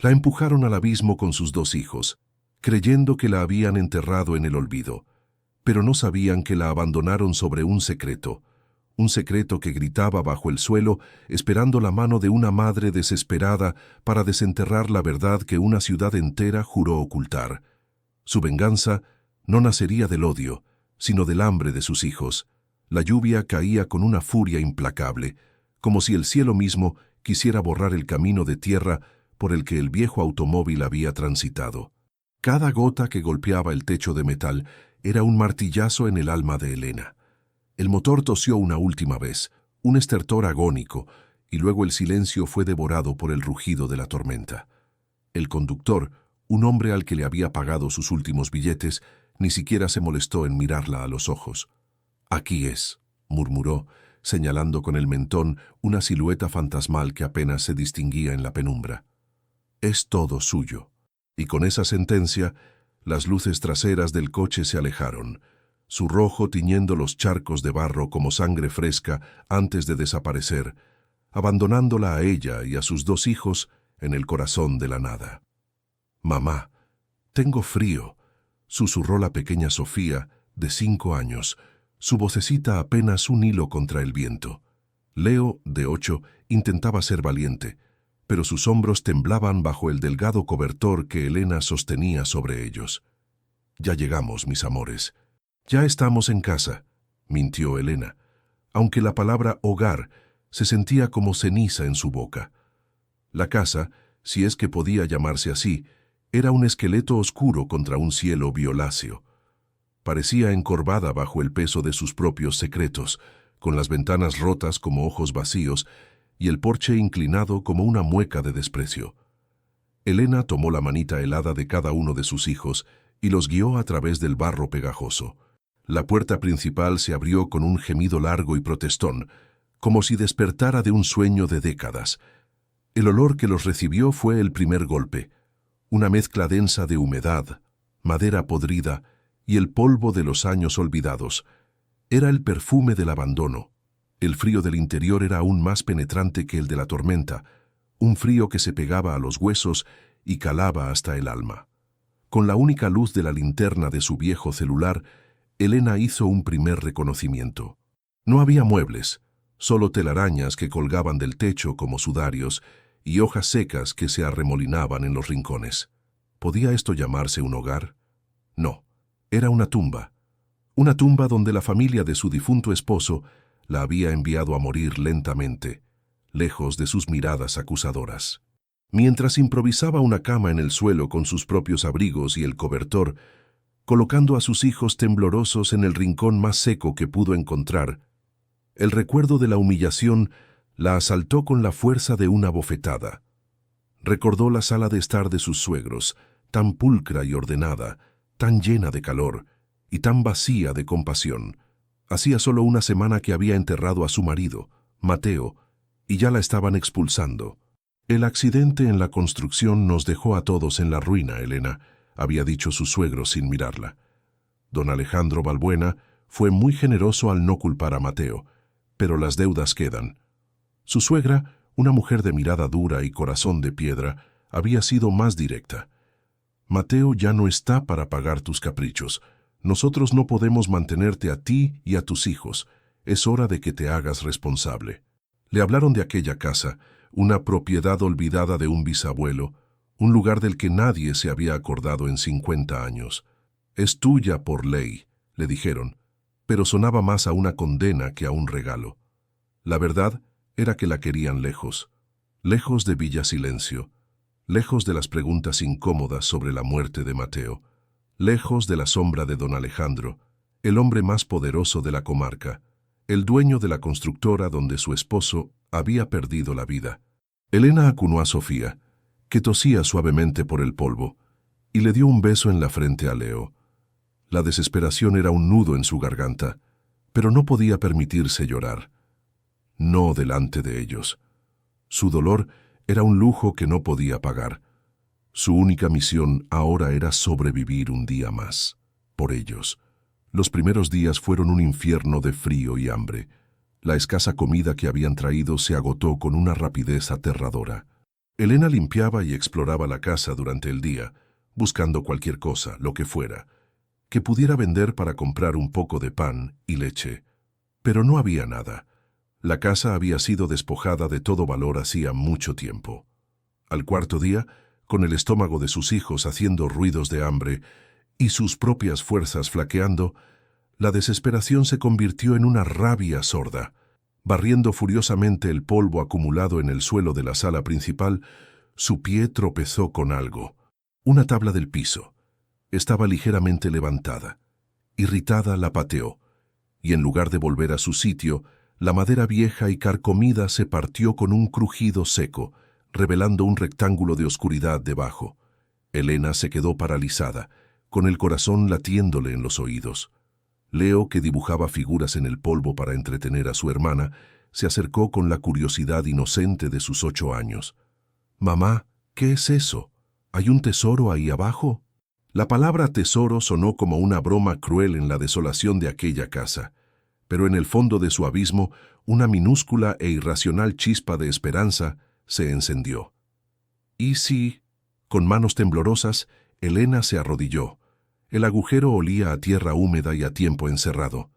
La empujaron al abismo con sus 2 hijos, creyendo que la habían enterrado en el olvido, pero no sabían que la abandonaron sobre un secreto que gritaba bajo el suelo, esperando la mano de una madre desesperada para desenterrar la verdad que una ciudad entera juró ocultar. Su venganza no nacería del odio, sino del hambre de sus hijos. La lluvia caía con una furia implacable, como si el cielo mismo quisiera borrar el camino de tierra por el que el viejo automóvil había transitado. Cada gota que golpeaba el techo de metal era un martillazo en el alma de Elena. El motor tosió una última vez, un estertor agónico, y luego el silencio fue devorado por el rugido de la tormenta. El conductor, un hombre al que le había pagado sus últimos billetes, ni siquiera se molestó en mirarla a los ojos. «Aquí es», murmuró, señalando con el mentón una silueta fantasmal que apenas se distinguía en la penumbra. «Es todo suyo». Y con esa sentencia, las luces traseras del coche se alejaron, su rojo tiñendo los charcos de barro como sangre fresca antes de desaparecer, abandonándola a ella y a sus 2 hijos en el corazón de la nada. «Mamá, tengo frío», susurró la pequeña Sofía, de 5 años, su vocecita apenas un hilo contra el viento. Leo, de 8, intentaba ser valiente, pero sus hombros temblaban bajo el delgado cobertor que Elena sostenía sobre ellos. «Ya llegamos, mis amores. Ya estamos en casa», mintió Elena, aunque la palabra hogar se sentía como ceniza en su boca. La casa, si es que podía llamarse así, era un esqueleto oscuro contra un cielo violáceo. Parecía encorvada bajo el peso de sus propios secretos, con las ventanas rotas como ojos vacíos y el porche inclinado como una mueca de desprecio. Elena tomó la manita helada de cada uno de sus hijos y los guió a través del barro pegajoso. La puerta principal se abrió con un gemido largo y protestón, como si despertara de un sueño de décadas. El olor que los recibió fue el primer golpe, una mezcla densa de humedad, madera podrida y el polvo de los años olvidados. Era el perfume del abandono. El frío del interior era aún más penetrante que el de la tormenta, un frío que se pegaba a los huesos y calaba hasta el alma. Con la única luz de la linterna de su viejo celular, Elena hizo un primer reconocimiento. No había muebles, solo telarañas que colgaban del techo como sudarios y hojas secas que se arremolinaban en los rincones. ¿Podía esto llamarse un hogar? No, era una tumba donde la familia de su difunto esposo la había enviado a morir lentamente, lejos de sus miradas acusadoras. Mientras improvisaba una cama en el suelo con sus propios abrigos y el cobertor, colocando a sus hijos temblorosos en el rincón más seco que pudo encontrar, el recuerdo de la humillación la asaltó con la fuerza de una bofetada. Recordó la sala de estar de sus suegros, tan pulcra y ordenada, tan llena de calor y tan vacía de compasión. Hacía solo una semana que había enterrado a su marido, Mateo, y ya la estaban expulsando. «El accidente en la construcción nos dejó a todos en la ruina, Elena», había dicho su suegro sin mirarla. Don Alejandro Balbuena fue muy generoso al no culpar a Mateo, pero las deudas quedan. Su suegra, una mujer de mirada dura y corazón de piedra, había sido más directa. «Mateo ya no está para pagar tus caprichos. Nosotros no podemos mantenerte a ti y a tus hijos. Es hora de que te hagas responsable». Le hablaron de aquella casa, una propiedad olvidada de un bisabuelo, un lugar del que nadie se había acordado en 50 años. «Es tuya por ley», le dijeron, pero sonaba más a una condena que a un regalo. La verdad era que la querían lejos, lejos de Villa Silencio, lejos de las preguntas incómodas sobre la muerte de Mateo, lejos de la sombra de don Alejandro, el hombre más poderoso de la comarca, el dueño de la constructora donde su esposo había perdido la vida. Elena acunó a Sofía, que tosía suavemente por el polvo, y le dio un beso en la frente a Leo. La desesperación era un nudo en su garganta, pero no podía permitirse llorar. No delante de ellos. Su dolor era un lujo que no podía pagar. Su única misión ahora era sobrevivir un día más, por ellos. Los primeros días fueron un infierno de frío y hambre. La escasa comida que habían traído se agotó con una rapidez aterradora. Elena limpiaba y exploraba la casa durante el día, buscando cualquier cosa, lo que fuera, que pudiera vender para comprar un poco de pan y leche. Pero no había nada. La casa había sido despojada de todo valor hacía mucho tiempo. Al cuarto día, con el estómago de sus hijos haciendo ruidos de hambre y sus propias fuerzas flaqueando, la desesperación se convirtió en una rabia sorda. Barriendo furiosamente el polvo acumulado en el suelo de la sala principal, su pie tropezó con algo. Una tabla del piso. Estaba ligeramente levantada. Irritada, la pateó, y en lugar de volver a su sitio, la madera vieja y carcomida se partió con un crujido seco, revelando un rectángulo de oscuridad debajo. Elena se quedó paralizada, con el corazón latiéndole en los oídos. Leo, que dibujaba figuras en el polvo para entretener a su hermana, se acercó con la curiosidad inocente de sus 8 años. «Mamá, ¿qué es eso? ¿Hay un tesoro ahí abajo?» La palabra tesoro sonó como una broma cruel en la desolación de aquella casa, pero en el fondo de su abismo, una minúscula e irracional chispa de esperanza se encendió. «¿Y si...?» Con manos temblorosas, Elena se arrodilló. El agujero olía a tierra húmeda y a tiempo encerrado.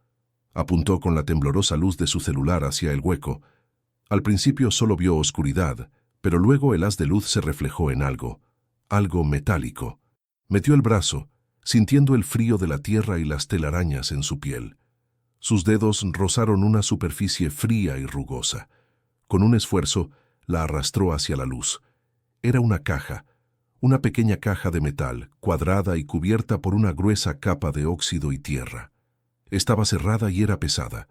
Apuntó con la temblorosa luz de su celular hacia el hueco. Al principio solo vio oscuridad, pero luego el haz de luz se reflejó en algo metálico. Metió el brazo, sintiendo el frío de la tierra y las telarañas en su piel. Sus dedos rozaron una superficie fría y rugosa. Con un esfuerzo, la arrastró hacia la luz. Era una caja. Una pequeña caja de metal, cuadrada y cubierta por una gruesa capa de óxido y tierra. Estaba cerrada y era pesada,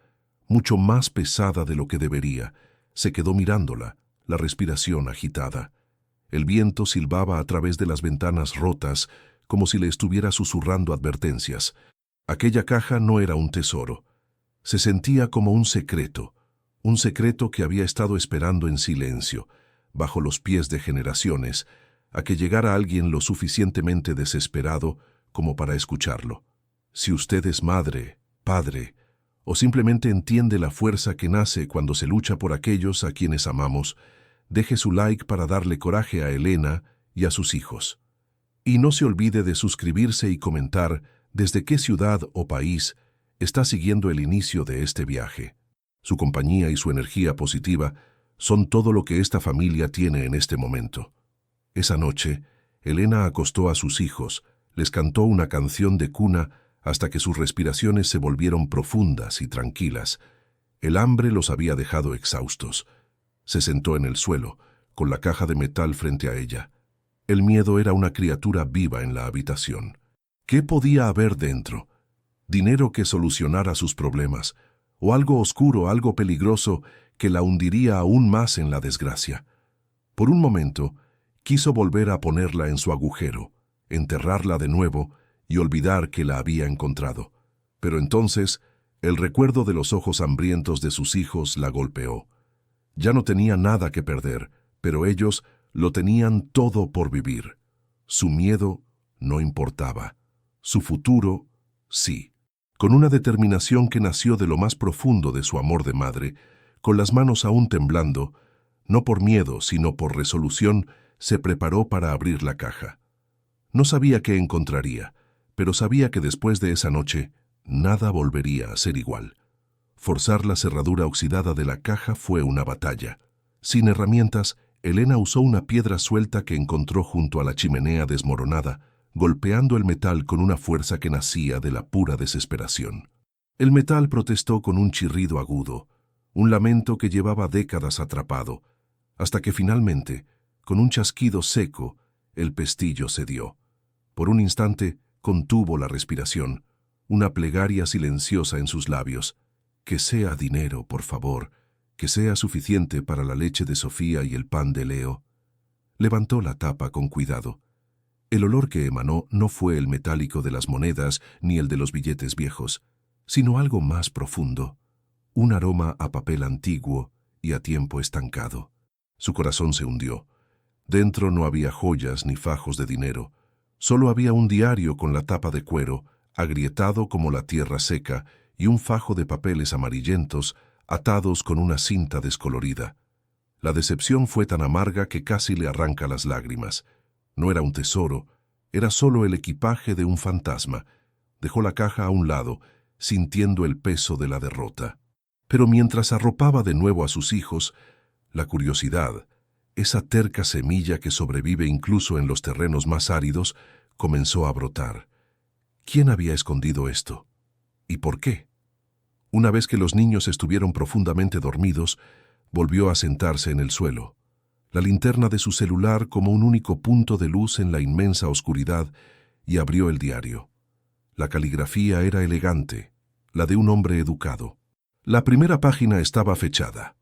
mucho más pesada de lo que debería. Se quedó mirándola, la respiración agitada. El viento silbaba a través de las ventanas rotas, como si le estuviera susurrando advertencias. Aquella caja no era un tesoro. Se sentía como un secreto que había estado esperando en silencio, bajo los pies de generaciones, a que llegara alguien lo suficientemente desesperado como para escucharlo. Si usted es madre, padre, o simplemente entiende la fuerza que nace cuando se lucha por aquellos a quienes amamos, deje su like para darle coraje a Elena y a sus hijos. Y no se olvide de suscribirse y comentar desde qué ciudad o país está siguiendo el inicio de este viaje. Su compañía y su energía positiva son todo lo que esta familia tiene en este momento. Esa noche, Elena acostó a sus hijos, les cantó una canción de cuna hasta que sus respiraciones se volvieron profundas y tranquilas. El hambre los había dejado exhaustos. Se sentó en el suelo, con la caja de metal frente a ella. El miedo era una criatura viva en la habitación. ¿Qué podía haber dentro? Dinero que solucionara sus problemas, o algo oscuro, algo peligroso que la hundiría aún más en la desgracia. Por un momento, quiso volver a ponerla en su agujero, enterrarla de nuevo y olvidar que la había encontrado. Pero entonces, el recuerdo de los ojos hambrientos de sus hijos la golpeó. Ya no tenía nada que perder, pero ellos lo tenían todo por vivir. Su miedo no importaba. Su futuro, sí. Con una determinación que nació de lo más profundo de su amor de madre, con las manos aún temblando, no por miedo, sino por resolución, se preparó para abrir la caja. No sabía qué encontraría, pero sabía que después de esa noche, nada volvería a ser igual. Forzar la cerradura oxidada de la caja fue una batalla. Sin herramientas, Elena usó una piedra suelta que encontró junto a la chimenea desmoronada, golpeando el metal con una fuerza que nacía de la pura desesperación. El metal protestó con un chirrido agudo, un lamento que llevaba décadas atrapado, hasta que finalmente, con un chasquido seco, el pestillo cedió. Por un instante contuvo la respiración, una plegaria silenciosa en sus labios. Que sea dinero, por favor, que sea suficiente para la leche de Sofía y el pan de Leo. Levantó la tapa con cuidado. El olor que emanó no fue el metálico de las monedas ni el de los billetes viejos, sino algo más profundo, un aroma a papel antiguo y a tiempo estancado. Su corazón se hundió. Dentro no había joyas ni fajos de dinero, solo había un diario con la tapa de cuero, agrietado como la tierra seca, y un fajo de papeles amarillentos atados con una cinta descolorida. La decepción fue tan amarga que casi le arranca las lágrimas. No era un tesoro, era solo el equipaje de un fantasma. Dejó la caja a un lado, sintiendo el peso de la derrota. Pero mientras arropaba de nuevo a sus hijos, la curiosidad, esa terca semilla que sobrevive incluso en los terrenos más áridos, comenzó a brotar. ¿Quién había escondido esto? ¿Y por qué? Una vez que los niños estuvieron profundamente dormidos, volvió a sentarse en el suelo, la linterna de su celular como un único punto de luz en la inmensa oscuridad, y abrió el diario. La caligrafía era elegante, la de un hombre educado. La primera página estaba fechada: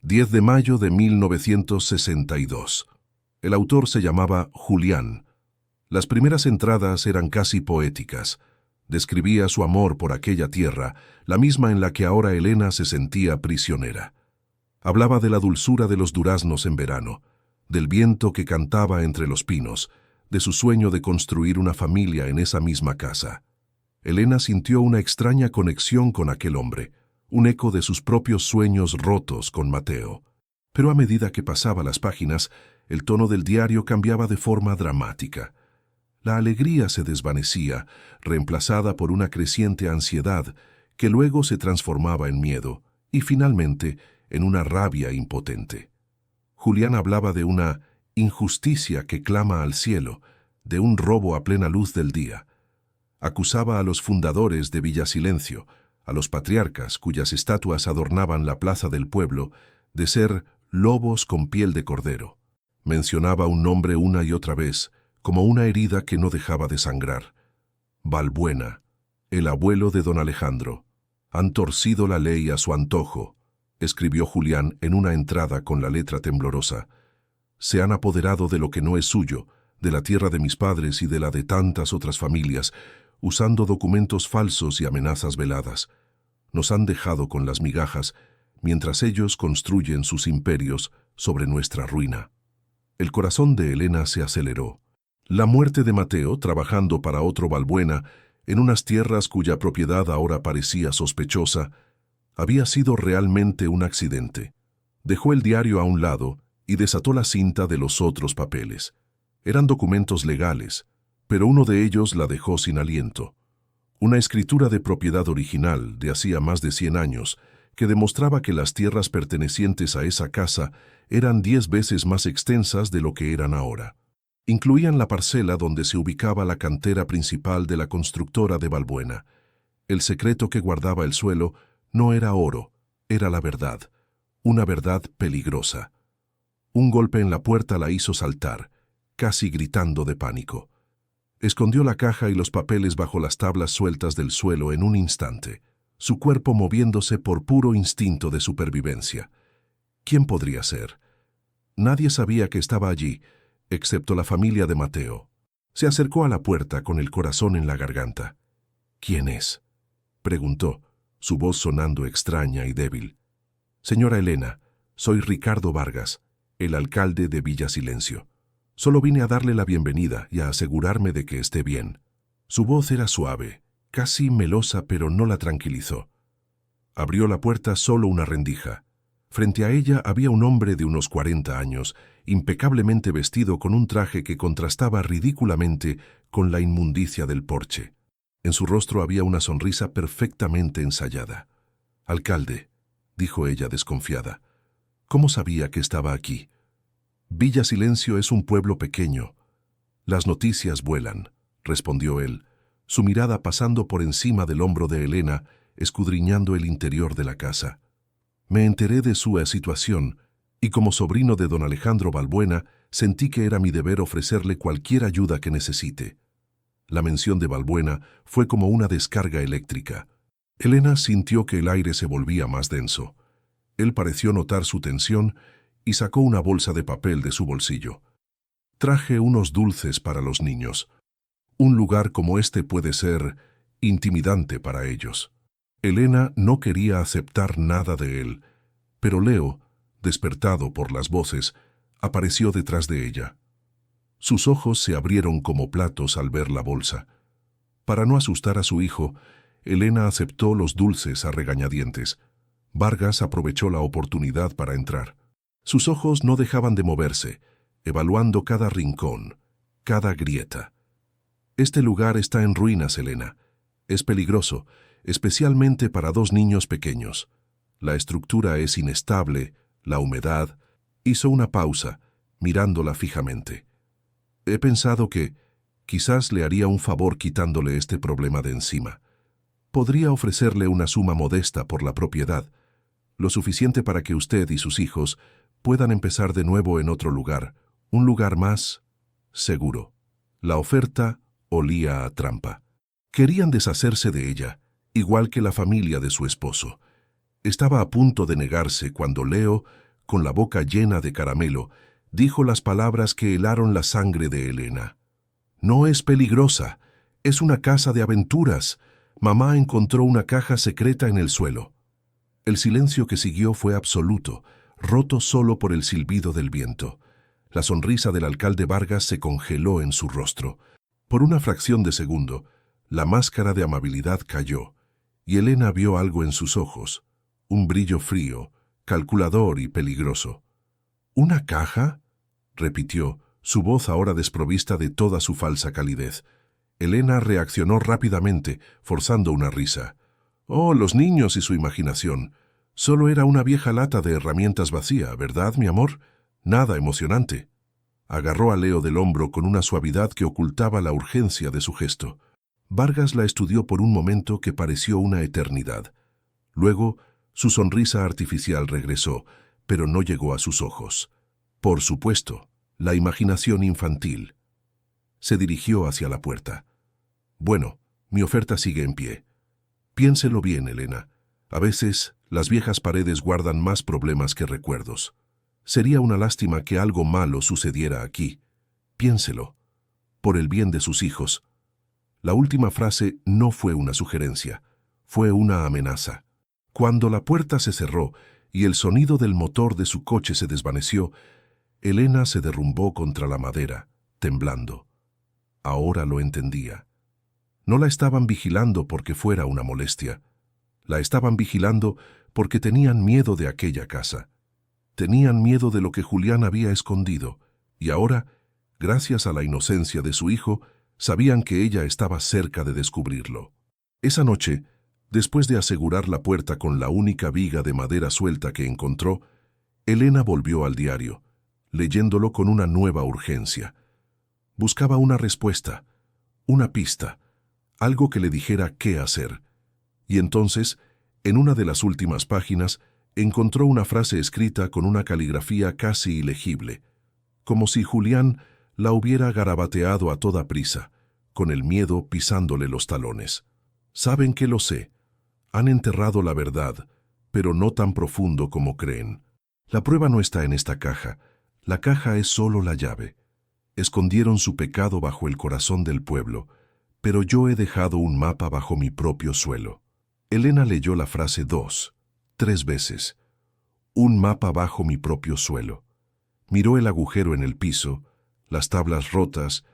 10 de mayo de 1962. El autor se llamaba Julián. Las primeras entradas eran casi poéticas. Describía su amor por aquella tierra, la misma en la que ahora Elena se sentía prisionera. Hablaba de la dulzura de los duraznos en verano, del viento que cantaba entre los pinos, de su sueño de construir una familia en esa misma casa. Elena sintió una extraña conexión con aquel hombre, un eco de sus propios sueños rotos con Mateo. Pero a medida que pasaba las páginas, el tono del diario cambiaba de forma dramática. La alegría se desvanecía, reemplazada por una creciente ansiedad, que luego se transformaba en miedo, y finalmente en una rabia impotente. Julián hablaba de una injusticia que clama al cielo, de un robo a plena luz del día. Acusaba a los fundadores de Villasilencio, a los patriarcas cuyas estatuas adornaban la plaza del pueblo, de ser lobos con piel de cordero. Mencionaba un nombre una y otra vez, como una herida que no dejaba de sangrar. Balbuena, el abuelo de don Alejandro. Han torcido la ley a su antojo, escribió Julián en una entrada con la letra temblorosa. Se han apoderado de lo que no es suyo, de la tierra de mis padres y de la de tantas otras familias, usando documentos falsos y amenazas veladas. Nos han dejado con las migajas, mientras ellos construyen sus imperios sobre nuestra ruina. El corazón de Elena se aceleró. La muerte de Mateo, trabajando para otro Balbuena, en unas tierras cuya propiedad ahora parecía sospechosa, había sido realmente un accidente. Dejó el diario a un lado y desató la cinta de los otros papeles. Eran documentos legales, pero uno de ellos la dejó sin aliento. Una escritura de propiedad original de hacía más de 100 años, que demostraba que las tierras pertenecientes a esa casa eran 10 veces más extensas de lo que eran ahora. Incluían la parcela donde se ubicaba la cantera principal de la constructora de Balbuena. El secreto que guardaba el suelo no era oro, era la verdad, una verdad peligrosa. Un golpe en la puerta la hizo saltar, casi gritando de pánico. Escondió la caja y los papeles bajo las tablas sueltas del suelo en un instante, su cuerpo moviéndose por puro instinto de supervivencia. ¿Quién podría ser? Nadie sabía que estaba allí, excepto la familia de Mateo. Se acercó a la puerta con el corazón en la garganta. ¿Quién es?, preguntó, su voz sonando extraña y débil. Señora Elena, soy Ricardo Vargas, el alcalde de Villasilencio. Solo vine a darle la bienvenida y a asegurarme de que esté bien. Su voz era suave, casi melosa, pero no la tranquilizó. Abrió la puerta solo una rendija. Frente a ella había un hombre de unos 40 años, impecablemente vestido con un traje que contrastaba ridículamente con la inmundicia del porche. En su rostro había una sonrisa perfectamente ensayada. «Alcalde», dijo ella desconfiada, «¿cómo sabía que estaba aquí?» «Villasilencio es un pueblo pequeño. Las noticias vuelan», respondió él, su mirada pasando por encima del hombro de Elena, escudriñando el interior de la casa. «Me enteré de su situación, y como sobrino de don Alejandro Balbuena, sentí que era mi deber ofrecerle cualquier ayuda que necesite». La mención de Balbuena fue como una descarga eléctrica. Elena sintió que el aire se volvía más denso. Él pareció notar su tensión y sacó una bolsa de papel de su bolsillo. «Traje unos dulces para los niños. Un lugar como este puede ser intimidante para ellos». Elena no quería aceptar nada de él, pero Leo, despertado por las voces, apareció detrás de ella. Sus ojos se abrieron como platos al ver la bolsa. Para no asustar a su hijo, Elena aceptó los dulces a regañadientes. Vargas aprovechó la oportunidad para entrar. Sus ojos no dejaban de moverse, evaluando cada rincón, cada grieta. Este lugar está en ruinas, Elena. Es peligroso, especialmente para dos niños pequeños. La estructura es inestable, la humedad. Hizo una pausa, mirándola fijamente. He pensado que quizás le haría un favor quitándole este problema de encima. Podría ofrecerle una suma modesta por la propiedad, lo suficiente para que usted y sus hijos puedan empezar de nuevo en otro lugar, un lugar más seguro. La oferta olía a trampa. Querían deshacerse de ella, igual que la familia de su esposo. Estaba a punto de negarse cuando Leo, con la boca llena de caramelo, dijo las palabras que helaron la sangre de Elena. «No es peligrosa, es una casa de aventuras. Mamá encontró una caja secreta en el suelo». El silencio que siguió fue absoluto, roto solo por el silbido del viento. La sonrisa del alcalde Vargas se congeló en su rostro. Por una fracción de segundo, la máscara de amabilidad cayó, y Elena vio algo en sus ojos, un brillo frío, calculador y peligroso. «¿Una caja?», repitió, su voz ahora desprovista de toda su falsa calidez. Elena reaccionó rápidamente, forzando una risa. «Oh, los niños y su imaginación. Solo era una vieja lata de herramientas vacía, ¿verdad, mi amor? Nada emocionante». Agarró a Leo del hombro con una suavidad que ocultaba la urgencia de su gesto. Vargas la estudió por un momento que pareció una eternidad. Luego, su sonrisa artificial regresó, pero no llegó a sus ojos. Por supuesto, la imaginación infantil. Se dirigió hacia la puerta. «Bueno, mi oferta sigue en pie. Piénselo bien, Elena. A veces, las viejas paredes guardan más problemas que recuerdos. Sería una lástima que algo malo sucediera aquí. Piénselo. Por el bien de sus hijos». La última frase no fue una sugerencia, fue una amenaza. Cuando la puerta se cerró y el sonido del motor de su coche se desvaneció, Elena se derrumbó contra la madera, temblando. Ahora lo entendía. No la estaban vigilando porque fuera una molestia. La estaban vigilando porque tenían miedo de aquella casa. Tenían miedo de lo que Julián había escondido, y ahora, gracias a la inocencia de su hijo, sabían que ella estaba cerca de descubrirlo. Esa noche, después de asegurar la puerta con la única viga de madera suelta que encontró, Elena volvió al diario, leyéndolo con una nueva urgencia. Buscaba una respuesta, una pista, algo que le dijera qué hacer. Y entonces, en una de las últimas páginas, encontró una frase escrita con una caligrafía casi ilegible, como si Julián la hubiera garabateado a toda prisa, con el miedo pisándole los talones. «Saben que lo sé. Han enterrado la verdad, pero no tan profundo como creen. La prueba no está en esta caja. La caja es solo la llave. Escondieron su pecado bajo el corazón del pueblo, pero yo he dejado un mapa bajo mi propio suelo». Elena leyó la frase 2, 3 veces. «Un mapa bajo mi propio suelo». Miró el agujero en el piso, las tablas rotas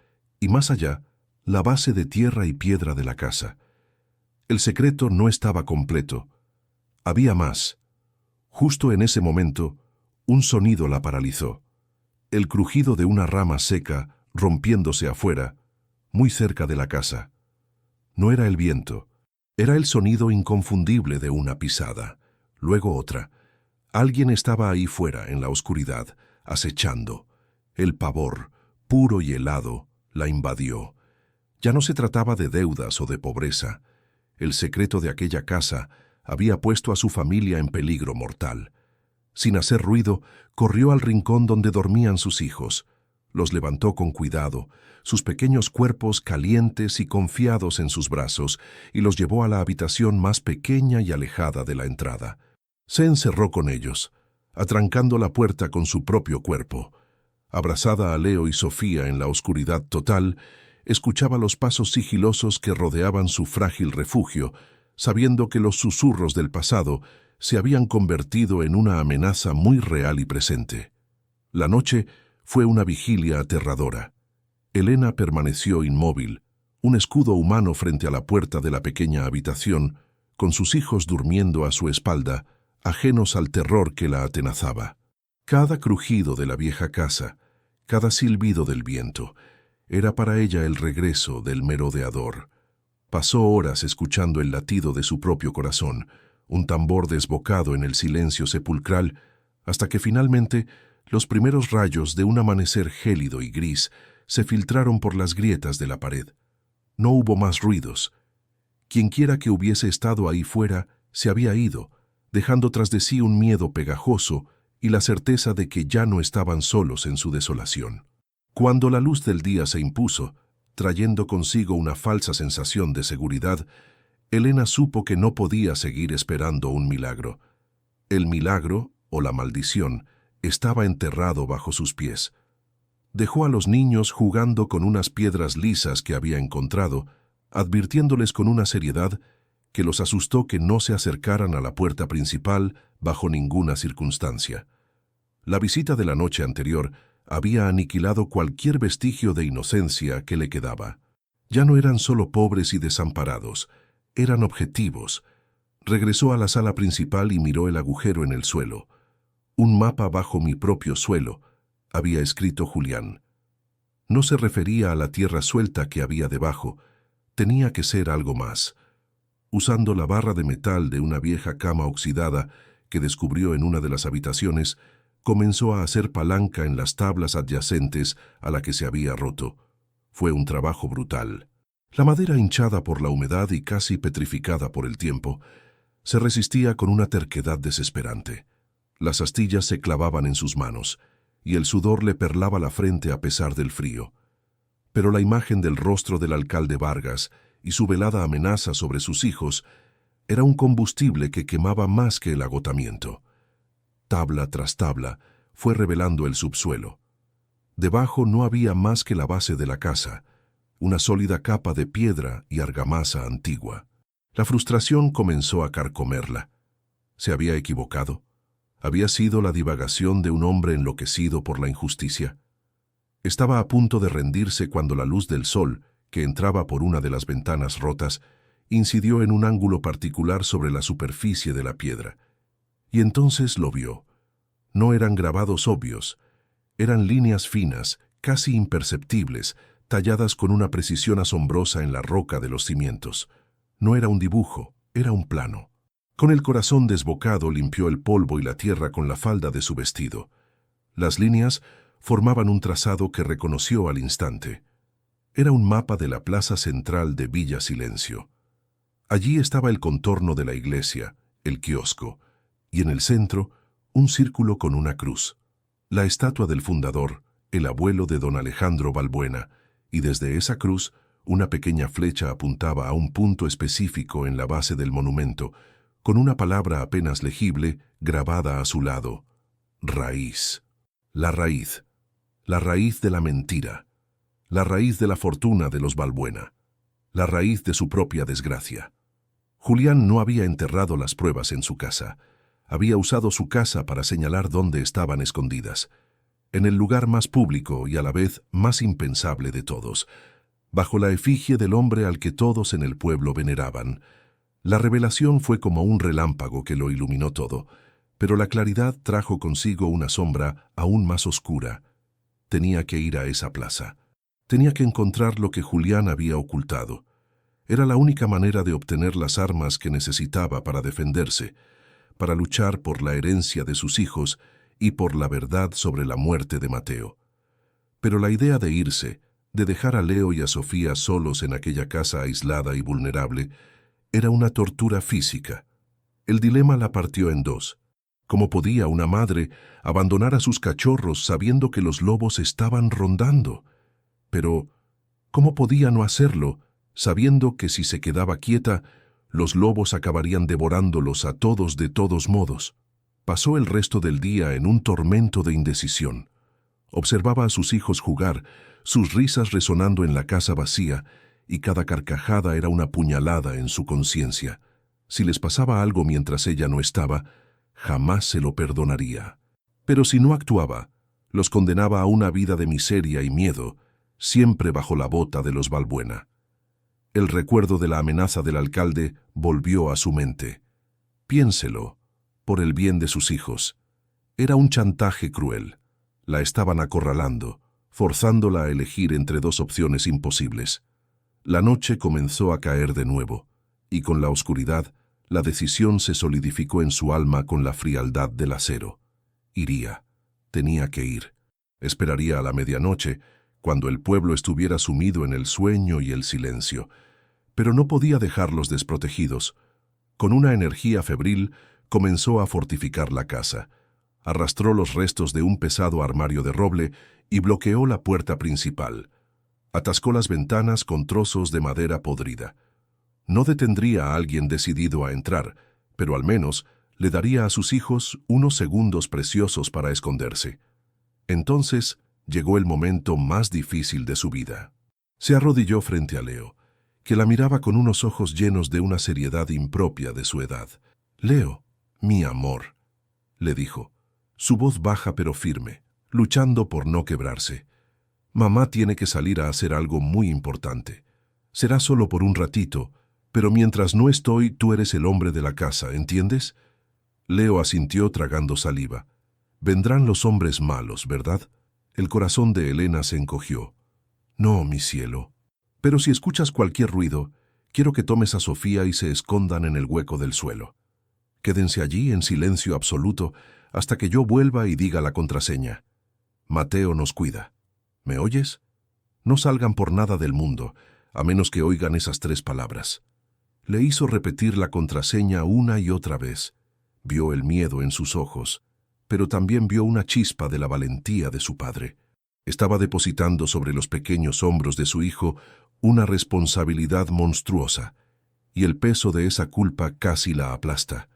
y, más allá, la base de tierra y piedra de la casa. El secreto no estaba completo. Había más. Justo en ese momento, un sonido la paralizó. El crujido de una rama seca rompiéndose afuera, muy cerca de la casa. No era el viento, era el sonido inconfundible de una pisada. Luego otra. Alguien estaba ahí fuera, en la oscuridad, acechando. El pavor, puro y helado, la invadió. Ya no se trataba de deudas o de pobreza. El secreto de aquella casa había puesto a su familia en peligro mortal. Sin hacer ruido, corrió al rincón donde dormían sus hijos. Los levantó con cuidado, sus pequeños cuerpos calientes y confiados en sus brazos, y los llevó a la habitación más pequeña y alejada de la entrada. Se encerró con ellos, atrancando la puerta con su propio cuerpo. Abrazada a Leo y Sofía en la oscuridad total, escuchaba los pasos sigilosos que rodeaban su frágil refugio, sabiendo que los susurros del pasado se habían convertido en una amenaza muy real y presente. La noche fue una vigilia aterradora. Elena permaneció inmóvil, un escudo humano frente a la puerta de la pequeña habitación, con sus hijos durmiendo a su espalda, ajenos al terror que la atenazaba. Cada crujido de la vieja casa, cada silbido del viento, era para ella el regreso del merodeador. Pasó horas escuchando el latido de su propio corazón, un tambor desbocado en el silencio sepulcral, hasta que finalmente los primeros rayos de un amanecer gélido y gris se filtraron por las grietas de la pared. No hubo más ruidos. Quienquiera que hubiese estado ahí fuera se había ido, dejando tras de sí un miedo pegajoso y la certeza de que ya no estaban solos en su desolación. Cuando la luz del día se impuso, trayendo consigo una falsa sensación de seguridad, Elena supo que no podía seguir esperando un milagro. El milagro, o la maldición, estaba enterrado bajo sus pies. Dejó a los niños jugando con unas piedras lisas que había encontrado, advirtiéndoles con una seriedad que los asustó que no se acercaran a la puerta principal bajo ninguna circunstancia. La visita de la noche anterior había aniquilado cualquier vestigio de inocencia que le quedaba. Ya no eran solo pobres y desamparados, eran objetivos. Regresó a la sala principal y miró el agujero en el suelo. Un mapa bajo mi propio suelo, había escrito Julián. No se refería a la tierra suelta que había debajo, tenía que ser algo más. Usando la barra de metal de una vieja cama oxidada que descubrió en una de las habitaciones, comenzó a hacer palanca en las tablas adyacentes a la que se había roto. Fue un trabajo brutal. La madera hinchada por la humedad y casi petrificada por el tiempo, se resistía con una terquedad desesperante. Las astillas se clavaban en sus manos, y el sudor le perlaba la frente a pesar del frío. Pero la imagen del rostro del alcalde Vargas y su velada amenaza sobre sus hijos era un combustible que quemaba más que el agotamiento. Tabla tras tabla fue revelando el subsuelo. Debajo no había más que la base de la casa, una sólida capa de piedra y argamasa antigua. La frustración comenzó a carcomerla. ¿Se había equivocado? ¿Había sido la divagación de un hombre enloquecido por la injusticia? Estaba a punto de rendirse cuando la luz del sol, que entraba por una de las ventanas rotas, incidió en un ángulo particular sobre la superficie de la piedra. Y entonces lo vio. No eran grabados obvios, eran líneas finas, casi imperceptibles, talladas con una precisión asombrosa en la roca de los cimientos. No era un dibujo, era un plano. Con el corazón desbocado limpió el polvo y la tierra con la falda de su vestido. Las líneas formaban un trazado que reconoció al instante. Era un mapa de la plaza central de Villa Silencio. Allí estaba el contorno de la iglesia, el kiosco, y en el centro, un círculo con una cruz. La estatua del fundador, el abuelo de don Alejandro Balbuena, y desde esa cruz, una pequeña flecha apuntaba a un punto específico en la base del monumento, con una palabra apenas legible grabada a su lado: raíz. La raíz. La raíz de la mentira. La raíz de la fortuna de los Balbuena. La raíz de su propia desgracia. Julián no había enterrado las pruebas en su casa. Había usado su casa para señalar dónde estaban escondidas. En el lugar más público y a la vez más impensable de todos, bajo la efigie del hombre al que todos en el pueblo veneraban. La revelación fue como un relámpago que lo iluminó todo, pero la claridad trajo consigo una sombra aún más oscura. Tenía que ir a esa plaza. Tenía que encontrar lo que Julián había ocultado. Era la única manera de obtener las armas que necesitaba para defenderse, para luchar por la herencia de sus hijos y por la verdad sobre la muerte de Mateo. Pero la idea de irse, de dejar a Leo y a Sofía solos en aquella casa aislada y vulnerable, era una tortura física. El dilema la partió en dos. ¿Cómo podía una madre abandonar a sus cachorros sabiendo que los lobos estaban rondando? Pero, ¿cómo podía no hacerlo, sabiendo que si se quedaba quieta, los lobos acabarían devorándolos a todos de todos modos? Pasó el resto del día en un tormento de indecisión. Observaba a sus hijos jugar, sus risas resonando en la casa vacía, y cada carcajada era una puñalada en su conciencia. Si les pasaba algo mientras ella no estaba, jamás se lo perdonaría. Pero si no actuaba, los condenaba a una vida de miseria y miedo, siempre bajo la bota de los Balbuena. El recuerdo de la amenaza del alcalde volvió a su mente. Piénselo, por el bien de sus hijos. Era un chantaje cruel. La estaban acorralando, forzándola a elegir entre dos opciones imposibles. La noche comenzó a caer de nuevo, y con la oscuridad, la decisión se solidificó en su alma con la frialdad del acero. Iría. Tenía que ir. Esperaría a la medianoche, cuando el pueblo estuviera sumido en el sueño y el silencio. Pero no podía dejarlos desprotegidos. Con una energía febril, comenzó a fortificar la casa. Arrastró los restos de un pesado armario de roble y bloqueó la puerta principal. Atascó las ventanas con trozos de madera podrida. No detendría a alguien decidido a entrar, pero al menos le daría a sus hijos unos segundos preciosos para esconderse. Entonces llegó el momento más difícil de su vida. Se arrodilló frente a Leo, que la miraba con unos ojos llenos de una seriedad impropia de su edad. «Leo, mi amor», le dijo, su voz baja pero firme, luchando por no quebrarse. «Mamá tiene que salir a hacer algo muy importante. Será solo por un ratito, pero mientras no estoy, tú eres el hombre de la casa, ¿entiendes?» Leo asintió tragando saliva. «Vendrán los hombres malos, ¿verdad?» El corazón de Elena se encogió. «No, mi cielo. Pero si escuchas cualquier ruido, quiero que tomes a Sofía y se escondan en el hueco del suelo. Quédense allí en silencio absoluto hasta que yo vuelva y diga la contraseña. Mateo nos cuida. ¿Me oyes? No salgan por nada del mundo, a menos que oigan esas 3 palabras». Le hizo repetir la contraseña una y otra vez. Vio el miedo en sus ojos, pero también vio una chispa de la valentía de su padre. Estaba depositando sobre los pequeños hombros de su hijo una responsabilidad monstruosa, y el peso de esa culpa casi la aplasta.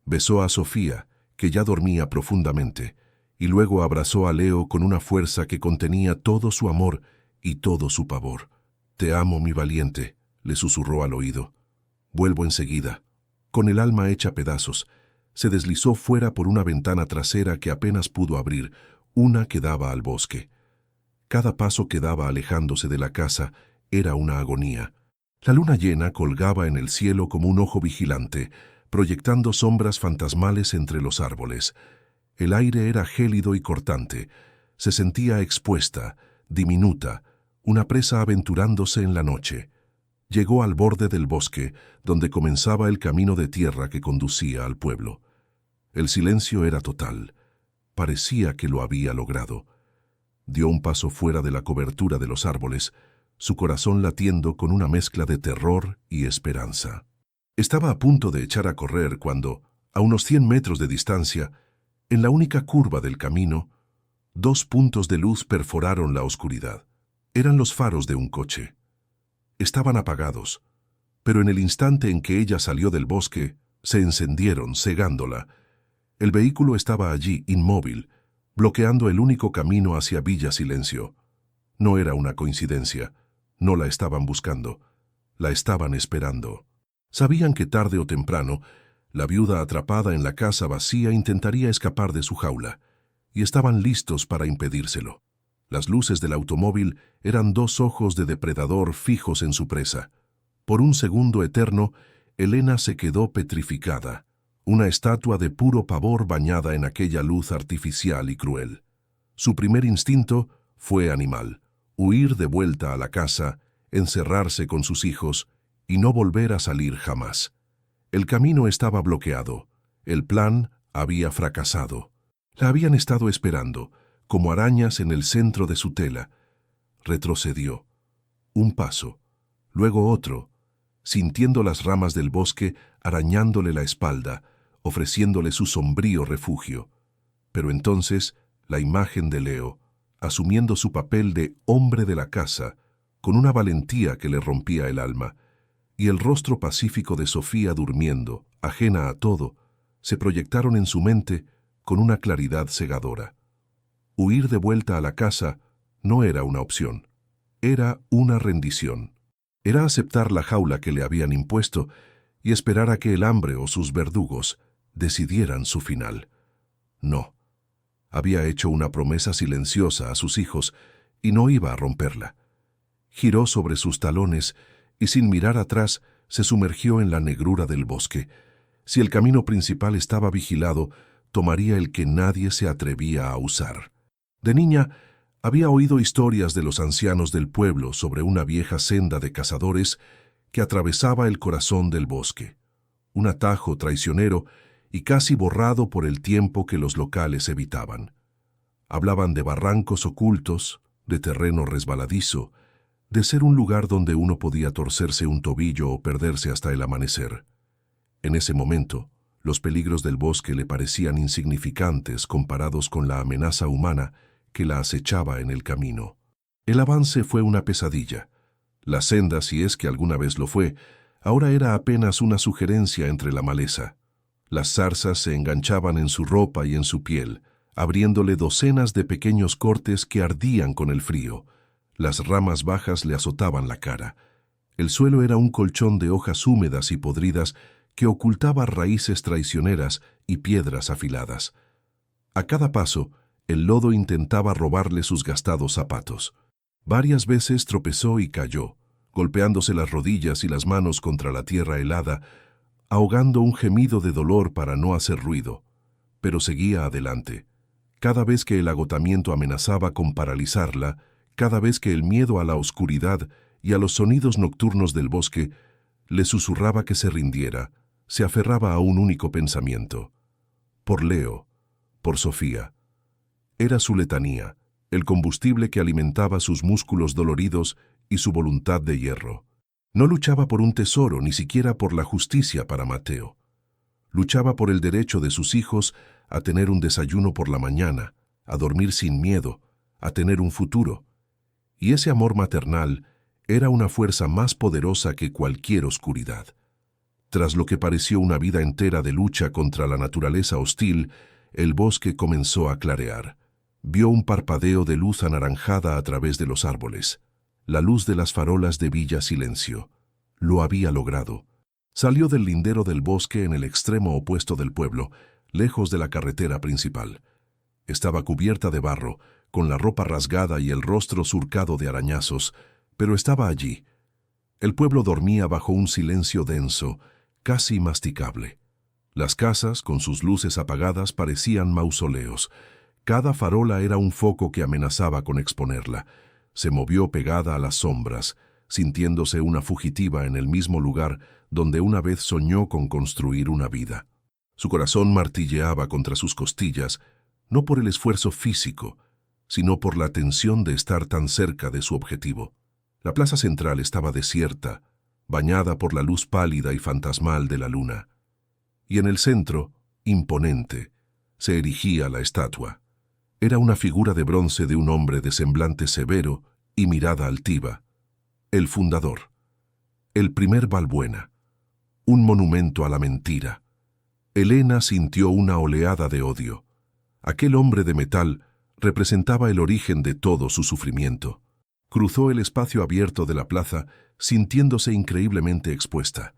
Besó a Sofía, que ya dormía profundamente, y luego abrazó a Leo con una fuerza que contenía todo su amor y todo su pavor. «Te amo, mi valiente», le susurró al oído. «Vuelvo enseguida». Con el alma hecha pedazos, se deslizó fuera por una ventana trasera que apenas pudo abrir, una que daba al bosque. Cada paso que daba alejándose de la casa era una agonía. La luna llena colgaba en el cielo como un ojo vigilante, proyectando sombras fantasmales entre los árboles. El aire era gélido y cortante. Se sentía expuesta, diminuta, una presa aventurándose en la noche. Llegó al borde del bosque, donde comenzaba el camino de tierra que conducía al pueblo. El silencio era total. Parecía que lo había logrado. Dio un paso fuera de la cobertura de los árboles, su corazón latiendo con una mezcla de terror y esperanza. Estaba a punto de echar a correr cuando, a unos 100 metros de distancia, en la única curva del camino, 2 puntos de luz perforaron la oscuridad. Eran los faros de un coche. Estaban apagados, pero en el instante en que ella salió del bosque, se encendieron, cegándola. El vehículo estaba allí, inmóvil, bloqueando el único camino hacia Villa Silencio. No era una coincidencia. No la estaban buscando. La estaban esperando. Sabían que tarde o temprano, la viuda atrapada en la casa vacía intentaría escapar de su jaula, y estaban listos para impedírselo. Las luces del automóvil eran 2 ojos de depredador fijos en su presa. Por un segundo eterno, Elena se quedó petrificada, una estatua de puro pavor bañada en aquella luz artificial y cruel. Su primer instinto fue animal, huir de vuelta a la casa, encerrarse con sus hijos y no volver a salir jamás. El camino estaba bloqueado, el plan había fracasado. La habían estado esperando, como arañas en el centro de su tela. Retrocedió. Un paso, luego otro, sintiendo las ramas del bosque arañándole la espalda, ofreciéndole su sombrío refugio. Pero entonces, la imagen de Leo, asumiendo su papel de hombre de la casa, con una valentía que le rompía el alma, y el rostro pacífico de Sofía durmiendo, ajena a todo, se proyectaron en su mente con una claridad cegadora. Huir de vuelta a la casa no era una opción, era una rendición. Era aceptar la jaula que le habían impuesto y esperar a que el hambre o sus verdugos decidieran su final. No. Había hecho una promesa silenciosa a sus hijos y no iba a romperla. Giró sobre sus talones y sin mirar atrás se sumergió en la negrura del bosque. Si el camino principal estaba vigilado, tomaría el que nadie se atrevía a usar. De niña, había oído historias de los ancianos del pueblo sobre una vieja senda de cazadores que atravesaba el corazón del bosque, un atajo traicionero y casi borrado por el tiempo que los locales evitaban. Hablaban de barrancos ocultos, de terreno resbaladizo, de ser un lugar donde uno podía torcerse un tobillo o perderse hasta el amanecer. En ese momento, los peligros del bosque le parecían insignificantes comparados con la amenaza humana que la acechaba en el camino. El avance fue una pesadilla. La senda, si es que alguna vez lo fue, ahora era apenas una sugerencia entre la maleza. Las zarzas se enganchaban en su ropa y en su piel, abriéndole docenas de pequeños cortes que ardían con el frío. Las ramas bajas le azotaban la cara. El suelo era un colchón de hojas húmedas y podridas que ocultaba raíces traicioneras y piedras afiladas. A cada paso, el lodo intentaba robarle sus gastados zapatos. Varias veces tropezó y cayó, golpeándose las rodillas y las manos contra la tierra helada, ahogando un gemido de dolor para no hacer ruido, pero seguía adelante. Cada vez que el agotamiento amenazaba con paralizarla, cada vez que el miedo a la oscuridad y a los sonidos nocturnos del bosque le susurraba que se rindiera, se aferraba a un único pensamiento: por Leo, por Sofía. Era su letanía, el combustible que alimentaba sus músculos doloridos y su voluntad de hierro. No luchaba por un tesoro, ni siquiera por la justicia para Mateo. Luchaba por el derecho de sus hijos a tener un desayuno por la mañana, a dormir sin miedo, a tener un futuro. Y ese amor maternal era una fuerza más poderosa que cualquier oscuridad. Tras lo que pareció una vida entera de lucha contra la naturaleza hostil, el bosque comenzó a clarear. Vio un parpadeo de luz anaranjada a través de los árboles. La luz de las farolas de Villa Silencio. Lo había logrado. Salió del lindero del bosque en el extremo opuesto del pueblo, lejos de la carretera principal. Estaba cubierta de barro, con la ropa rasgada y el rostro surcado de arañazos, pero estaba allí. El pueblo dormía bajo un silencio denso, casi masticable. Las casas, con sus luces apagadas, parecían mausoleos. Cada farola era un foco que amenazaba con exponerla. Se movió pegada a las sombras, sintiéndose una fugitiva en el mismo lugar donde una vez soñó con construir una vida. Su corazón martilleaba contra sus costillas, no por el esfuerzo físico, sino por la tensión de estar tan cerca de su objetivo. La plaza central estaba desierta, bañada por la luz pálida y fantasmal de la luna. Y en el centro, imponente, se erigía la estatua. Era una figura de bronce de un hombre de semblante severo y mirada altiva. El fundador. El primer Balbuena. Un monumento a la mentira. Helena sintió una oleada de odio. Aquel hombre de metal representaba el origen de todo su sufrimiento. Cruzó el espacio abierto de la plaza, sintiéndose increíblemente expuesta.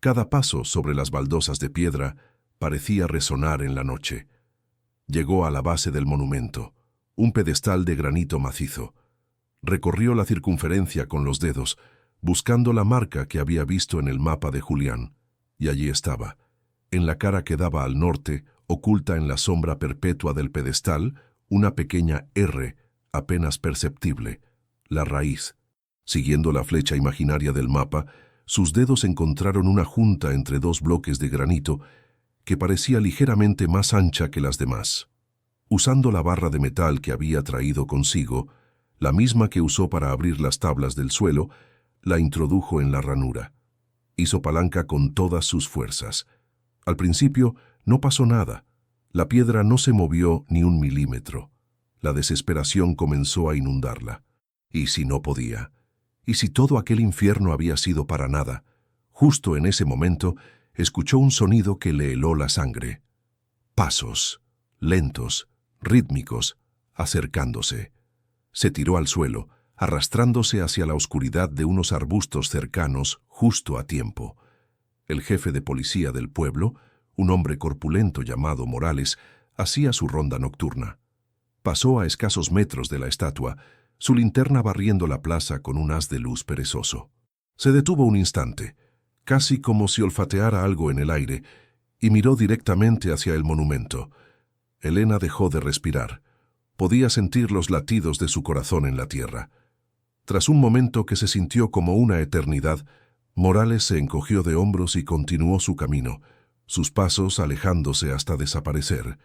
Cada paso sobre las baldosas de piedra parecía resonar en la noche. Llegó a la base del monumento, un pedestal de granito macizo. Recorrió la circunferencia con los dedos, buscando la marca que había visto en el mapa de Julián, y allí estaba, en la cara que daba al norte, oculta en la sombra perpetua del pedestal, una pequeña R, apenas perceptible, la raíz. Siguiendo la flecha imaginaria del mapa, sus dedos encontraron una junta entre dos bloques de granito que parecía ligeramente más ancha que las demás. Usando la barra de metal que había traído consigo, la misma que usó para abrir las tablas del suelo, la introdujo en la ranura. Hizo palanca con todas sus fuerzas. Al principio no pasó nada. La piedra no se movió ni un milímetro. La desesperación comenzó a inundarla. ¿Y si no podía? ¿Y si todo aquel infierno había sido para nada? Justo en ese momento, escuchó un sonido que le heló la sangre. Pasos, lentos, rítmicos, acercándose. Se tiró al suelo, arrastrándose hacia la oscuridad de unos arbustos cercanos justo a tiempo. El jefe de policía del pueblo, un hombre corpulento llamado Morales, hacía su ronda nocturna. Pasó a escasos metros de la estatua, su linterna barriendo la plaza con un haz de luz perezoso. Se detuvo un instante, casi como si olfateara algo en el aire, y miró directamente hacia el monumento. Elena dejó de respirar. Podía sentir los latidos de su corazón en la tierra. Tras un momento que se sintió como una eternidad, Morales se encogió de hombros y continuó su camino, sus pasos alejándose hasta desaparecer.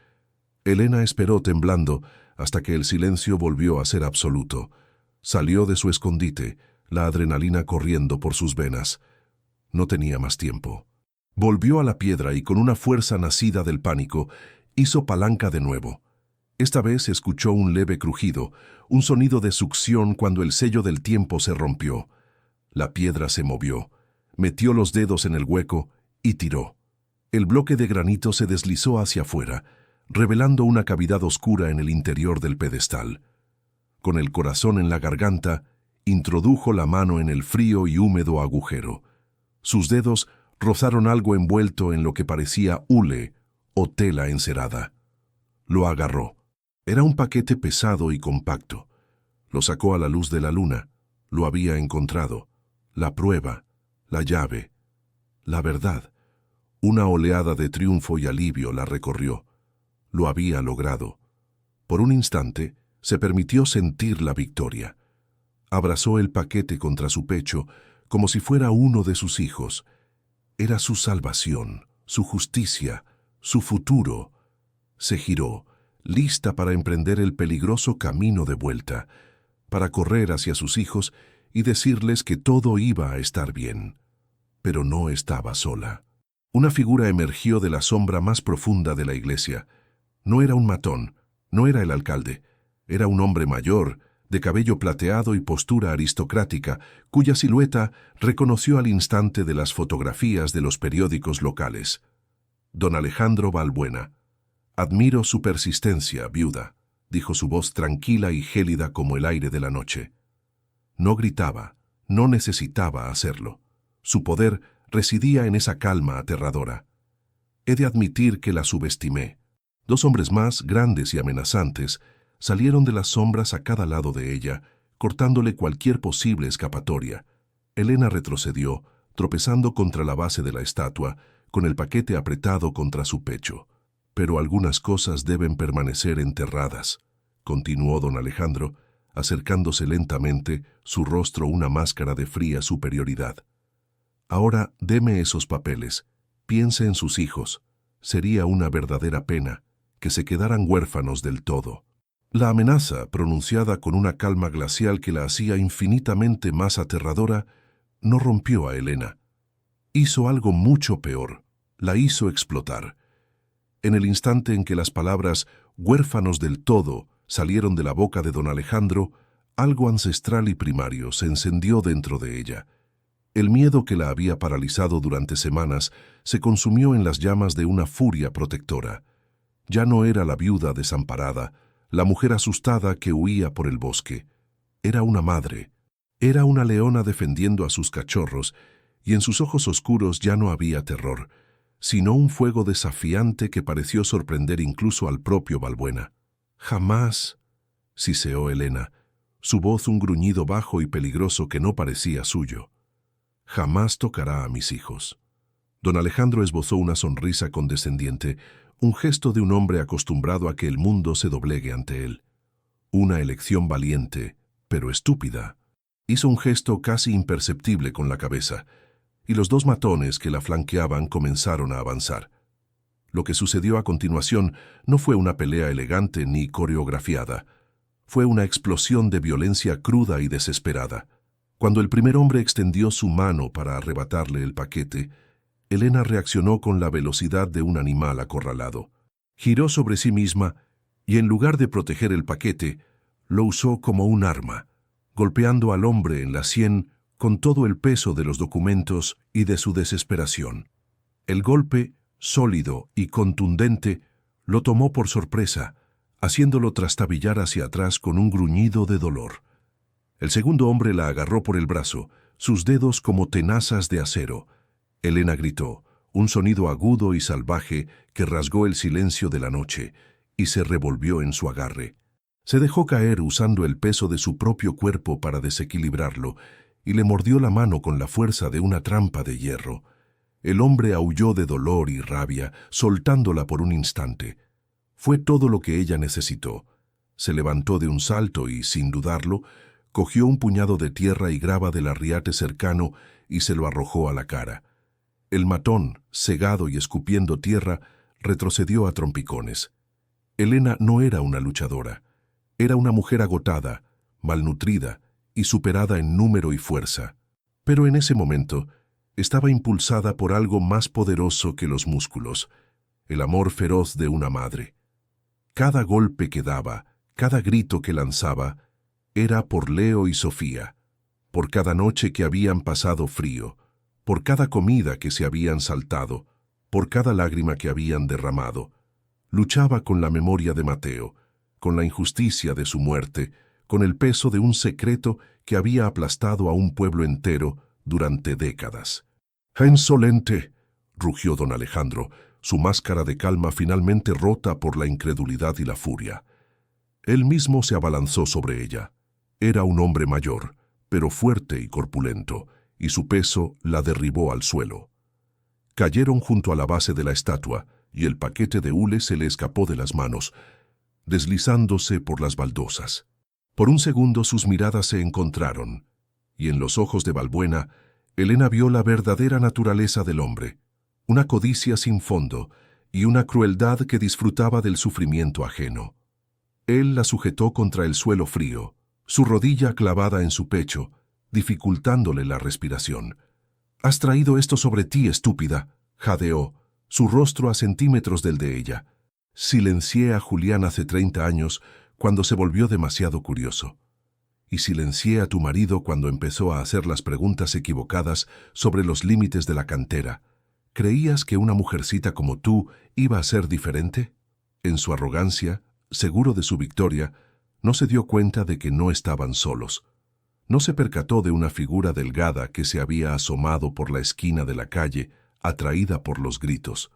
Elena esperó temblando hasta que el silencio volvió a ser absoluto. Salió de su escondite, la adrenalina corriendo por sus venas. No tenía más tiempo. Volvió a la piedra y con una fuerza nacida del pánico, hizo palanca de nuevo. Esta vez escuchó un leve crujido, un sonido de succión cuando el sello del tiempo se rompió. La piedra se movió, metió los dedos en el hueco y tiró. El bloque de granito se deslizó hacia afuera, revelando una cavidad oscura en el interior del pedestal. Con el corazón en la garganta, introdujo la mano en el frío y húmedo agujero. Sus dedos rozaron algo envuelto en lo que parecía hule o tela encerada. Lo agarró. Era un paquete pesado y compacto. Lo sacó a la luz de la luna. Lo había encontrado. La prueba, la llave, la verdad. Una oleada de triunfo y alivio la recorrió. Lo había logrado. Por un instante, se permitió sentir la victoria. Abrazó el paquete contra su pecho, como si fuera uno de sus hijos. Era su salvación, su justicia, su futuro. Se giró, lista para emprender el peligroso camino de vuelta, para correr hacia sus hijos y decirles que todo iba a estar bien. Pero no estaba sola. Una figura emergió de la sombra más profunda de la iglesia. No era un matón, no era el alcalde. Era un hombre mayor, de cabello plateado y postura aristocrática, cuya silueta reconoció al instante de las fotografías de los periódicos locales. Don Alejandro Balbuena. «Admiro su persistencia, viuda», dijo su voz tranquila y gélida como el aire de la noche. No gritaba, no necesitaba hacerlo. Su poder residía en esa calma aterradora. He de admitir que la subestimé. Dos hombres más, grandes y amenazantes, salieron de las sombras a cada lado de ella, cortándole cualquier posible escapatoria. Elena retrocedió, tropezando contra la base de la estatua, con el paquete apretado contra su pecho. «Pero algunas cosas deben permanecer enterradas», continuó don Alejandro, acercándose lentamente, su rostro una máscara de fría superioridad. «Ahora deme esos papeles. Piense en sus hijos. Sería una verdadera pena que se quedaran huérfanos del todo». La amenaza, pronunciada con una calma glacial que la hacía infinitamente más aterradora, no rompió a Elena. Hizo algo mucho peor. La hizo explotar. En el instante en que las palabras «huérfanos del todo» salieron de la boca de don Alejandro, algo ancestral y primario se encendió dentro de ella. El miedo que la había paralizado durante semanas se consumió en las llamas de una furia protectora. Ya no era la viuda desamparada, la mujer asustada que huía por el bosque. Era una madre. Era una leona defendiendo a sus cachorros, y en sus ojos oscuros ya no había terror, sino un fuego desafiante que pareció sorprender incluso al propio Balbuena. «Jamás», siseó Elena, su voz un gruñido bajo y peligroso que no parecía suyo. «Jamás tocará a mis hijos». Don Alejandro esbozó una sonrisa condescendiente, un gesto de un hombre acostumbrado a que el mundo se doblegue ante él. Una elección valiente, pero estúpida. Hizo un gesto casi imperceptible con la cabeza, y los dos matones que la flanqueaban comenzaron a avanzar. Lo que sucedió a continuación no fue una pelea elegante ni coreografiada. Fue una explosión de violencia cruda y desesperada. Cuando el primer hombre extendió su mano para arrebatarle el paquete, Elena reaccionó con la velocidad de un animal acorralado. Giró sobre sí misma y, en lugar de proteger el paquete, lo usó como un arma, golpeando al hombre en la sien con todo el peso de los documentos y de su desesperación. El golpe, sólido y contundente, lo tomó por sorpresa, haciéndolo trastabillar hacia atrás con un gruñido de dolor. El segundo hombre la agarró por el brazo, sus dedos como tenazas de acero. Elena gritó, un sonido agudo y salvaje que rasgó el silencio de la noche, y se revolvió en su agarre. Se dejó caer usando el peso de su propio cuerpo para desequilibrarlo, y le mordió la mano con la fuerza de una trampa de hierro. El hombre aulló de dolor y rabia, soltándola por un instante. Fue todo lo que ella necesitó. Se levantó de un salto y, sin dudarlo, cogió un puñado de tierra y grava del arriate cercano y se lo arrojó a la cara. El matón, cegado y escupiendo tierra, retrocedió a trompicones. Elena no era una luchadora. Era una mujer agotada, malnutrida y superada en número y fuerza. Pero en ese momento estaba impulsada por algo más poderoso que los músculos, el amor feroz de una madre. Cada golpe que daba, cada grito que lanzaba, era por Leo y Sofía, por cada noche que habían pasado frío, por cada comida que se habían saltado, por cada lágrima que habían derramado. Luchaba con la memoria de Mateo, con la injusticia de su muerte, con el peso de un secreto que había aplastado a un pueblo entero durante décadas. «¡Insolente!», rugió don Alejandro, su máscara de calma finalmente rota por la incredulidad y la furia. Él mismo se abalanzó sobre ella. Era un hombre mayor, pero fuerte y corpulento, y su peso la derribó al suelo. Cayeron junto a la base de la estatua, y el paquete de hule se le escapó de las manos, deslizándose por las baldosas. Por un segundo sus miradas se encontraron, y en los ojos de Balbuena, Elena vio la verdadera naturaleza del hombre, una codicia sin fondo y una crueldad que disfrutaba del sufrimiento ajeno. Él la sujetó contra el suelo frío, su rodilla clavada en su pecho, dificultándole la respiración. «Has traído esto sobre ti, estúpida», jadeó, su rostro a centímetros del de ella. «Silencié a Julián hace 30 años, cuando se volvió demasiado curioso. Y silencié a tu marido cuando empezó a hacer las preguntas equivocadas sobre los límites de la cantera. ¿Creías que una mujercita como tú iba a ser diferente?» En su arrogancia, seguro de su victoria, no se dio cuenta de que no estaban solos. No se percató de una figura delgada que se había asomado por la esquina de la calle, atraída por los gritos.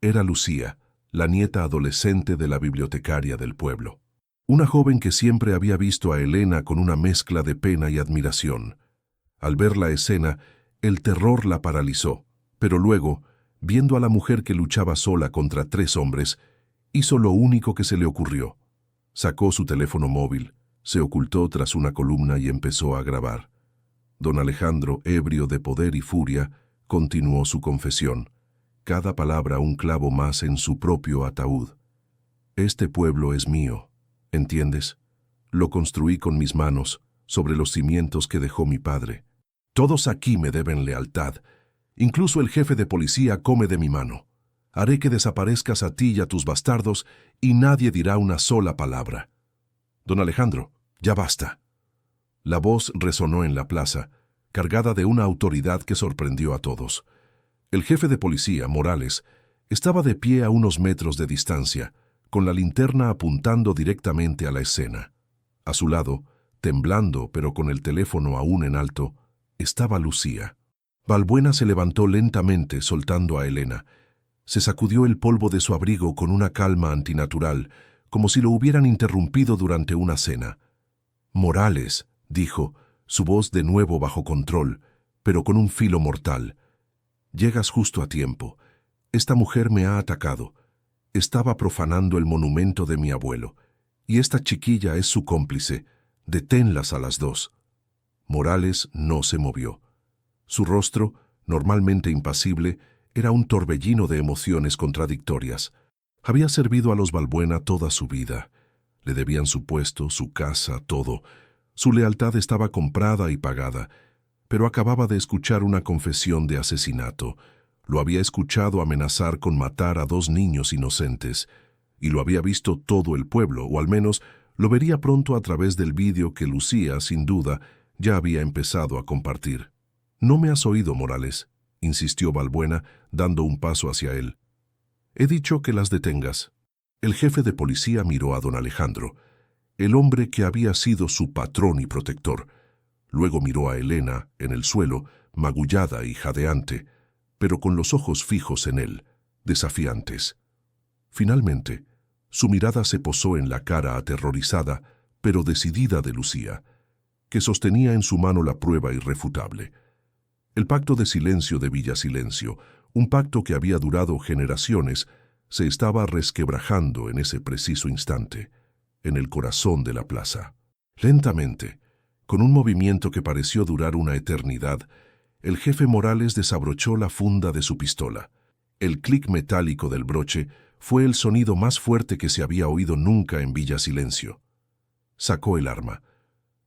Era Lucía, la nieta adolescente de la bibliotecaria del pueblo. Una joven que siempre había visto a Elena con una mezcla de pena y admiración. Al ver la escena, el terror la paralizó, pero luego, viendo a la mujer que luchaba sola contra 3 hombres, hizo lo único que se le ocurrió. Sacó su teléfono móvil, se ocultó tras una columna y empezó a grabar. Don Alejandro, ebrio de poder y furia, continuó su confesión. Cada palabra un clavo más en su propio ataúd. «Este pueblo es mío, ¿entiendes? Lo construí con mis manos, sobre los cimientos que dejó mi padre. Todos aquí me deben lealtad. Incluso el jefe de policía come de mi mano. Haré que desaparezcas a ti y a tus bastardos y nadie dirá una sola palabra». «Don Alejandro, ya basta». La voz resonó en la plaza, cargada de una autoridad que sorprendió a todos. El jefe de policía, Morales, estaba de pie a unos metros de distancia, con la linterna apuntando directamente a la escena. A su lado, temblando pero con el teléfono aún en alto, estaba Lucía. Balbuena se levantó lentamente soltando a Elena. Se sacudió el polvo de su abrigo con una calma antinatural, como si lo hubieran interrumpido durante una cena. «Morales», dijo, su voz de nuevo bajo control, pero con un filo mortal. «Llegas justo a tiempo. Esta mujer me ha atacado. Estaba profanando el monumento de mi abuelo, y esta chiquilla es su cómplice. Deténlas a las 2». Morales no se movió. Su rostro, normalmente impasible, era un torbellino de emociones contradictorias. Había servido a los Balbuena toda su vida. Le debían su puesto, su casa, todo. Su lealtad estaba comprada y pagada, pero acababa de escuchar una confesión de asesinato. Lo había escuchado amenazar con matar a 2 niños inocentes, y lo había visto todo el pueblo, o al menos lo vería pronto a través del vídeo que Lucía, sin duda, ya había empezado a compartir. «No me has oído, Morales», insistió Balbuena, dando un paso hacia él. «He dicho que las detengas». El jefe de policía miró a don Alejandro, el hombre que había sido su patrón y protector. Luego miró a Elena, en el suelo, magullada y jadeante, pero con los ojos fijos en él, desafiantes. Finalmente, su mirada se posó en la cara aterrorizada, pero decidida de Lucía, que sostenía en su mano la prueba irrefutable. El pacto de silencio de Villasilencio, Un pacto que había durado generaciones se estaba resquebrajando en ese preciso instante, en el corazón de la plaza. Lentamente, con un movimiento que pareció durar una eternidad, el jefe Morales desabrochó la funda de su pistola. El clic metálico del broche fue el sonido más fuerte que se había oído nunca en Villa Silencio. Sacó el arma.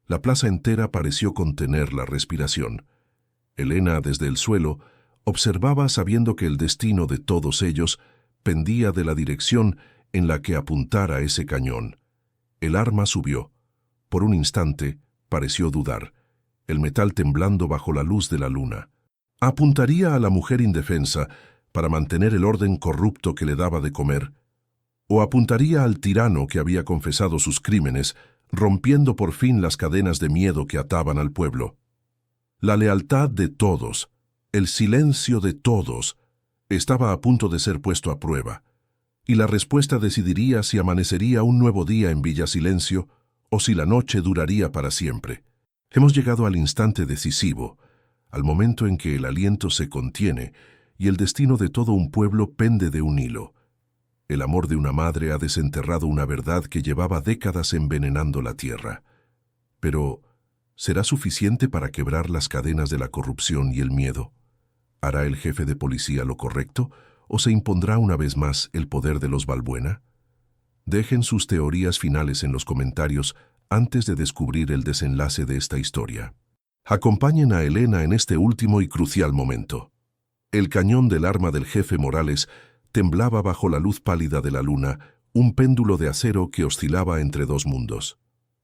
La plaza entera pareció contener la respiración. Elena, desde el suelo, observaba sabiendo que el destino de todos ellos pendía de la dirección en la que apuntara ese cañón. El arma subió. Por un instante, pareció dudar, el metal temblando bajo la luz de la luna. ¿Apuntaría a la mujer indefensa para mantener el orden corrupto que le daba de comer? ¿O apuntaría al tirano que había confesado sus crímenes, rompiendo por fin las cadenas de miedo que ataban al pueblo? La lealtad de todos, el silencio de todos, estaba a punto de ser puesto a prueba, y la respuesta decidiría si amanecería un nuevo día en Villa Silencio o si la noche duraría para siempre. Hemos llegado al instante decisivo, al momento en que el aliento se contiene y el destino de todo un pueblo pende de un hilo. El amor de una madre ha desenterrado una verdad que llevaba décadas envenenando la tierra. Pero, ¿será suficiente para quebrar las cadenas de la corrupción y el miedo? ¿Hará el jefe de policía lo correcto o se impondrá una vez más el poder de los Balbuena? Dejen sus teorías finales en los comentarios antes de descubrir el desenlace de esta historia. Acompañen a Elena en este último y crucial momento. El cañón del arma del jefe Morales temblaba bajo la luz pálida de la luna, un péndulo de acero que oscilaba entre dos mundos.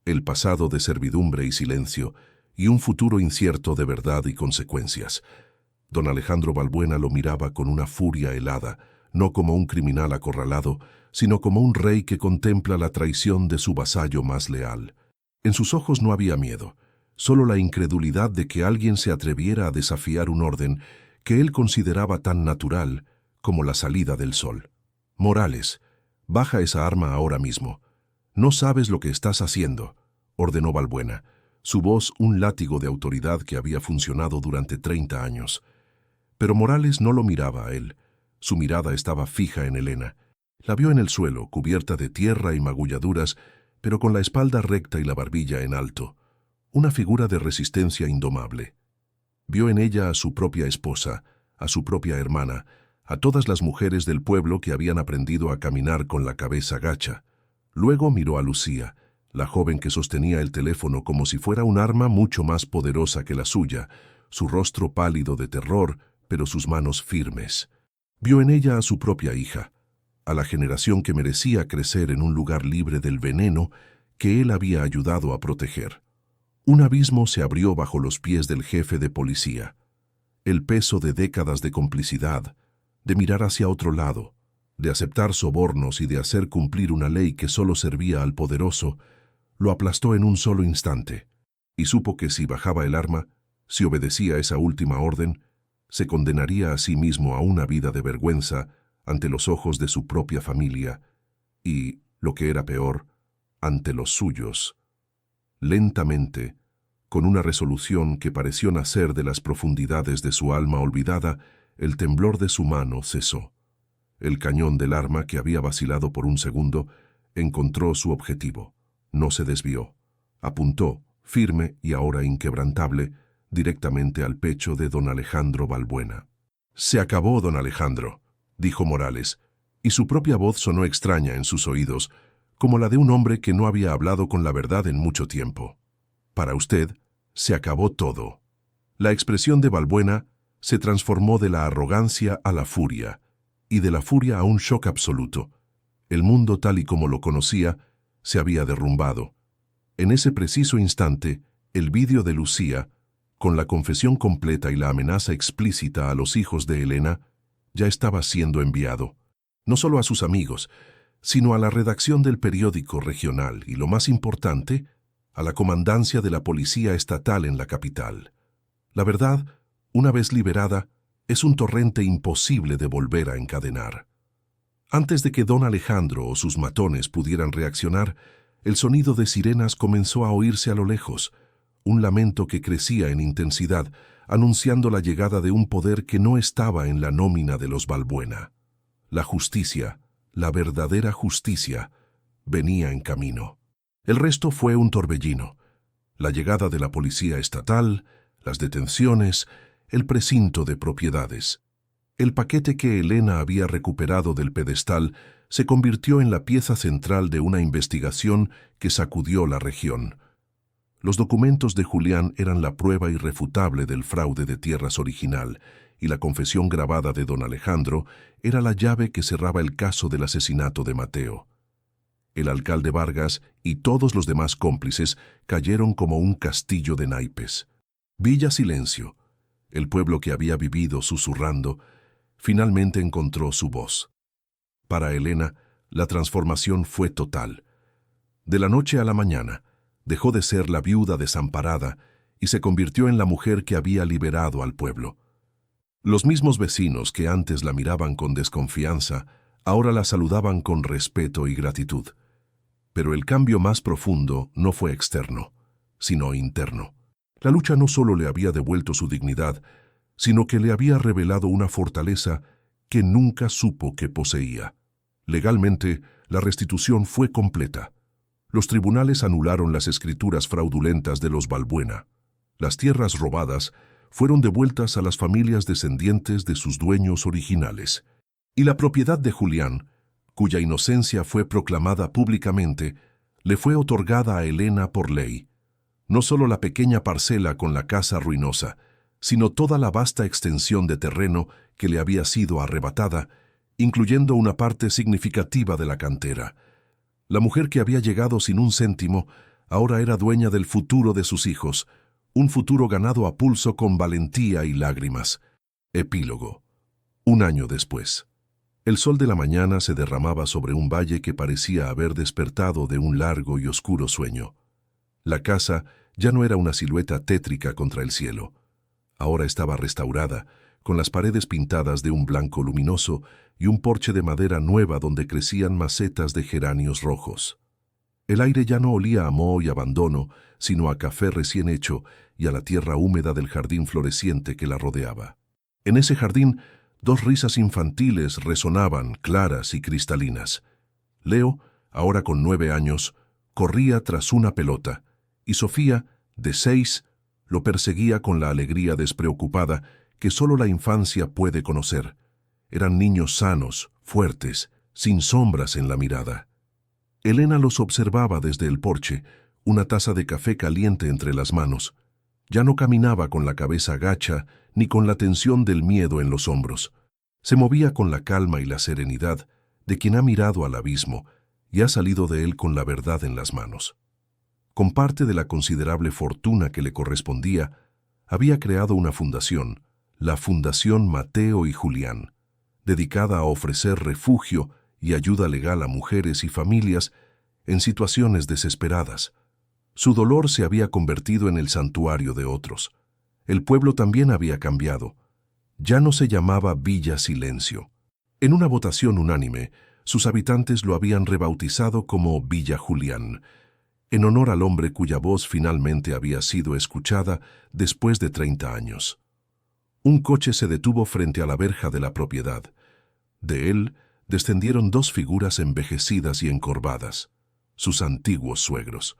El pasado de servidumbre y silencio, y un futuro incierto de verdad y consecuencias. Don Alejandro Balbuena lo miraba con una furia helada, no como un criminal acorralado, sino como un rey que contempla la traición de su vasallo más leal. En sus ojos no había miedo, solo la incredulidad de que alguien se atreviera a desafiar un orden que él consideraba tan natural como la salida del sol. Morales, baja esa arma ahora mismo. No sabes lo que estás haciendo, ordenó Balbuena, su voz un látigo de autoridad que había funcionado durante 30 años. Pero Morales no lo miraba a él. Su mirada estaba fija en Elena. La vio en el suelo, cubierta de tierra y magulladuras, pero con la espalda recta y la barbilla en alto. Una figura de resistencia indomable. Vio en ella a su propia esposa, a su propia hermana, a todas las mujeres del pueblo que habían aprendido a caminar con la cabeza gacha. Luego miró a Lucía, la joven que sostenía el teléfono como si fuera un arma mucho más poderosa que la suya, su rostro pálido de terror, pero sus manos firmes. Vio en ella a su propia hija, a la generación que merecía crecer en un lugar libre del veneno que él había ayudado a proteger. Un abismo se abrió bajo los pies del jefe de policía. El peso de décadas de complicidad, de mirar hacia otro lado, de aceptar sobornos y de hacer cumplir una ley que solo servía al poderoso, lo aplastó en un solo instante, y supo que si bajaba el arma, si obedecía esa última orden, se condenaría a sí mismo a una vida de vergüenza ante los ojos de su propia familia y, lo que era peor, ante los suyos. Lentamente, con una resolución que pareció nacer de las profundidades de su alma olvidada, el temblor de su mano cesó. El cañón del arma, que había vacilado por un segundo, encontró su objetivo. No se desvió. Apuntó, firme y ahora inquebrantable, directamente al pecho de don Alejandro Balbuena. «Se acabó, don Alejandro», dijo Morales, y su propia voz sonó extraña en sus oídos, como la de un hombre que no había hablado con la verdad en mucho tiempo. «Para usted, se acabó todo». La expresión de Balbuena se transformó de la arrogancia a la furia, y de la furia a un shock absoluto. El mundo tal y como lo conocía se había derrumbado. En ese preciso instante, el vídeo de Lucía, con la confesión completa y la amenaza explícita a los hijos de Elena, ya estaba siendo enviado, no solo a sus amigos, sino a la redacción del periódico regional y, lo más importante, a la comandancia de la policía estatal en la capital. La verdad, una vez liberada, es un torrente imposible de volver a encadenar. Antes de que don Alejandro o sus matones pudieran reaccionar, el sonido de sirenas comenzó a oírse a lo lejos, un lamento que crecía en intensidad anunciando la llegada de un poder que no estaba en la nómina de los Balbuena. La justicia, la verdadera justicia, venía en camino. El resto fue un torbellino. La llegada de la policía estatal, las detenciones, el precinto de propiedades. El paquete que Elena había recuperado del pedestal se convirtió en la pieza central de una investigación que sacudió la región. Los documentos de Julián eran la prueba irrefutable del fraude de tierras original, y la confesión grabada de don Alejandro era la llave que cerraba el caso del asesinato de Mateo. El alcalde Vargas y todos los demás cómplices cayeron como un castillo de naipes. Villa Silencio, el pueblo que había vivido susurrando, finalmente encontró su voz. Para Elena, la transformación fue total. De la noche a la mañana, dejó de ser la viuda desamparada y se convirtió en la mujer que había liberado al pueblo. Los mismos vecinos que antes la miraban con desconfianza, ahora la saludaban con respeto y gratitud. Pero el cambio más profundo no fue externo, sino interno. La lucha no solo le había devuelto su dignidad, sino que le había revelado una fortaleza que nunca supo que poseía. Legalmente, la restitución fue completa. Los tribunales anularon las escrituras fraudulentas de los Balbuena. Las tierras robadas fueron devueltas a las familias descendientes de sus dueños originales. Y la propiedad de Julián, cuya inocencia fue proclamada públicamente, le fue otorgada a Elena por ley. No solo la pequeña parcela con la casa ruinosa, sino toda la vasta extensión de terreno que le había sido arrebatada, incluyendo una parte significativa de la cantera. La mujer que había llegado sin un céntimo ahora era dueña del futuro de sus hijos, un futuro ganado a pulso con valentía y lágrimas. Epílogo. 1 año después. El sol de la mañana se derramaba sobre un valle que parecía haber despertado de un largo y oscuro sueño. La casa ya no era una silueta tétrica contra el cielo. Ahora estaba restaurada, con las paredes pintadas de un blanco luminoso y un porche de madera nueva donde crecían macetas de geranios rojos. El aire ya no olía a moho y abandono, sino a café recién hecho y a la tierra húmeda del jardín floreciente que la rodeaba. En ese jardín, 2 risas infantiles resonaban, claras y cristalinas. Leo, ahora con 9 años, corría tras una pelota, y Sofía, de 6, lo perseguía con la alegría despreocupada que solo la infancia puede conocer. Eran niños sanos, fuertes, sin sombras en la mirada. Elena los observaba desde el porche, una taza de café caliente entre las manos. Ya no caminaba con la cabeza gacha ni con la tensión del miedo en los hombros. Se movía con la calma y la serenidad de quien ha mirado al abismo y ha salido de él con la verdad en las manos. Con parte de la considerable fortuna que le correspondía, había creado una fundación, la Fundación Mateo y Julián, dedicada a ofrecer refugio y ayuda legal a mujeres y familias en situaciones desesperadas. Su dolor se había convertido en el santuario de otros. El pueblo también había cambiado. Ya no se llamaba Villa Silencio. En una votación unánime, sus habitantes lo habían rebautizado como Villa Julián, en honor al hombre cuya voz finalmente había sido escuchada después de 30 años. Un coche se detuvo frente a la verja de la propiedad. De él descendieron 2 figuras envejecidas y encorvadas, sus antiguos suegros.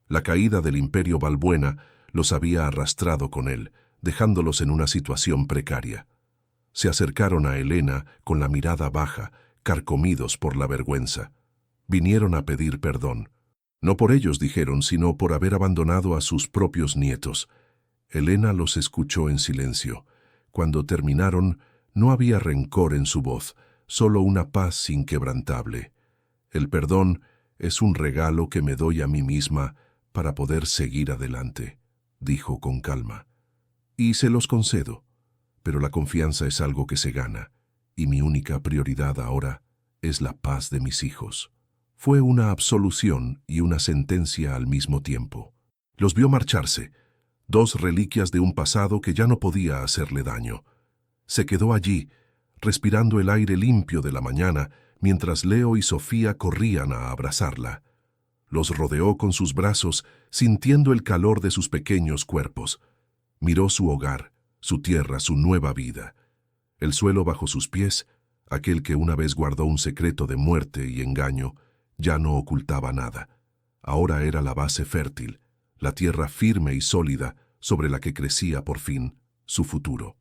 La caída del imperio Balbuena los había arrastrado con él, dejándolos en una situación precaria. Se acercaron a Elena con la mirada baja, carcomidos por la vergüenza. Vinieron a pedir perdón. No por ellos, dijeron, sino por haber abandonado a sus propios nietos. Elena los escuchó en silencio. Cuando terminaron, no había rencor en su voz, solo una paz inquebrantable. El perdón es un regalo que me doy a mí misma para poder seguir adelante, dijo con calma. Y se los concedo, pero la confianza es algo que se gana, y mi única prioridad ahora es la paz de mis hijos. Fue una absolución y una sentencia al mismo tiempo. Los vio marcharse, 2 reliquias de un pasado que ya no podía hacerle daño. Se quedó allí, respirando el aire limpio de la mañana, mientras Leo y Sofía corrían a abrazarla. Los rodeó con sus brazos, sintiendo el calor de sus pequeños cuerpos. Miró su hogar, su tierra, su nueva vida. El suelo bajo sus pies, aquel que una vez guardó un secreto de muerte y engaño, ya no ocultaba nada. Ahora era la base fértil, la tierra firme y sólida sobre la que crecía por fin su futuro.